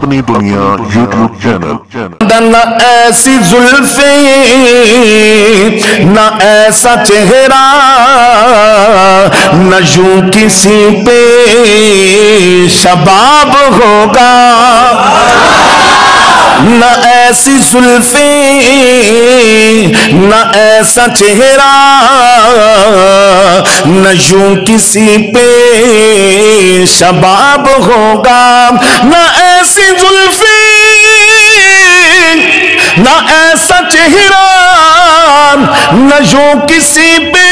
اپنی دنیا YouTube channel. نہ ایسی زلفیں نہ ایسا چہرہ نہ یوں کسی پہ شباب ہوگا، نہ ایسی زلفیں نہ ایسا چہرہ نہ یوں کسی پہ شباب ہوگا، نہ ایسی زلفیں نہ ایسا چہرہ نہ یوں کسی پہ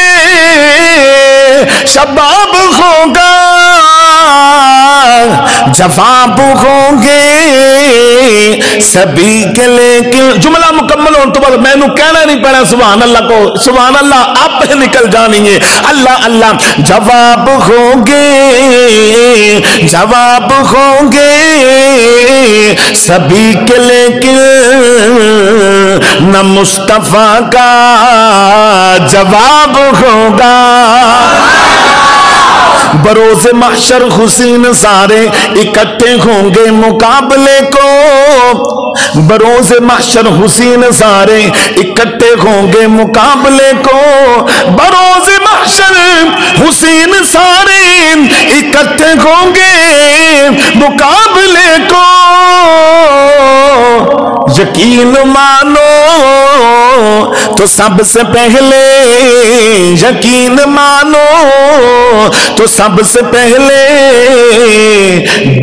شباب ہوگا، جواب ہوں گے سبھی کے، لیکن جملہ مکمل ہونے تو بعد میں نے کہنا نہیں پڑا سبحان اللہ کو، سبحان اللہ آپ نکل جانی ہے، اللہ اللہ۔ جواب ہوں گے جواب ہوں گے سبھی کے، لیکن نہ مصطفیٰ کا جواب ہوگا۔ بروز محشر حسین سارے اکٹھے ہوں گے مقابلے کو، بروز محشر حسین سارے اکٹھے ہوں گے مقابلے کو، بروز محشر حسین سارے اکٹھے ہوں گے مقابلے کو، یقین مانو تو سب سے پہلے، یقین مانو تو سب سے پہلے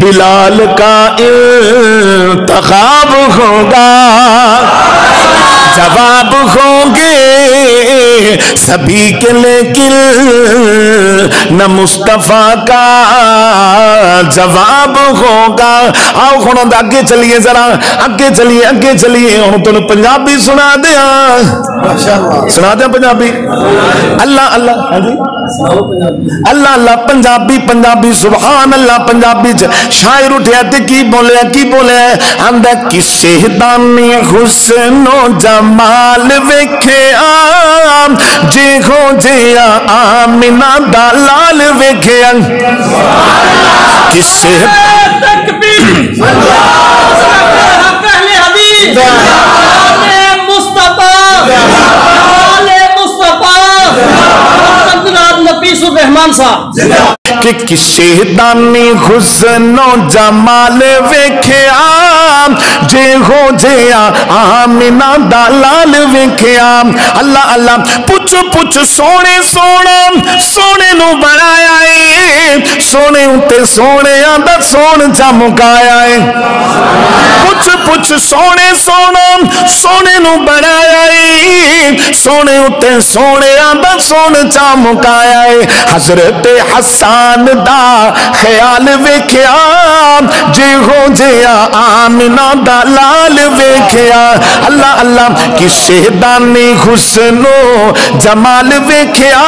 بلال کا انتخاب ہوگا، جواب ہوں گے سبھی کے، لیکن نہ مصطفیٰ کا جواب ہوگا۔ آؤ ہوں آگے چلیے، ذرا آگے چلیے آگے چلیے، ہوں تو پنجابی سنا دیا، سنا دیا پنجابی، اللہ اللہ اللہ اللہ، پنجابی پنجابی سبحان اللہ، پنجابی شاعر اٹھیا تے کی بولیا آندا کسے دانی حسن و جمال ویکھیا جے ہو جیا آمنہ دا لال ویکھیا، کسے تکبیر پہلے حبیب مصطفیٰ نفیس الرحمان صاحب کہ کسے دانی حسن و جمال ویکھیا جے ہو جیا آمنہ دا لال ویکھیا، اللہ اللہ۔ پوچھ پوچھ سونے سونا سونے نو بنایا ہے، سونے اتے سونے آندا سون چمکایا ہے، پوچھ پوچھ سونے سونا سونے نو بنایا ہے، سونے اتے سونے آندا سون چمکایا ہے، حضرت حسان دا خیال ویکھیا جے ہو جیا آمنہ دا لال ویکھیا، اللہ اللہ۔ کسے دانی حسن و جمال ویکھیا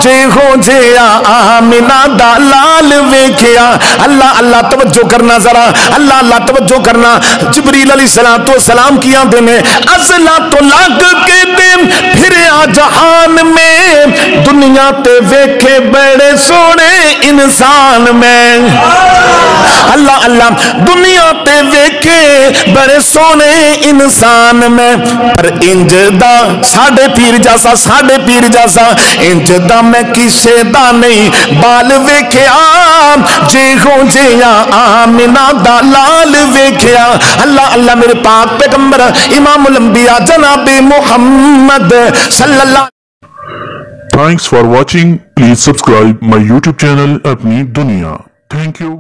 جے ہو جیا آمنہ دا لال ویکھیا، اللہ اللہ۔ توجہ کرنا ذرا، اللہ اللہ توجہ کرنا۔ جبریل علیہ السلام کی آتے ہیں ازلا تو لگ کے دن پھریا جہان میں، دنیا تے ویکھے بڑے سونے انسان میں، اللہ اللہ۔ دنیا تے ویکھے بڑے سونے انسان میں، پر انج دا ساڑھے پیر جاسا ساڑھے پیر جاسا انج دا میں کسے دا نہیں بال ویکھیا جے ہو جیا آمنہ دا لال ویکھیا، اللہ اللہ۔ میرے پاک پیغمبر امام الانبیاء جناب محمد صلی اللہ۔ Thanks for watching. Please subscribe my YouTube channel اپنی دنیا. Thank you.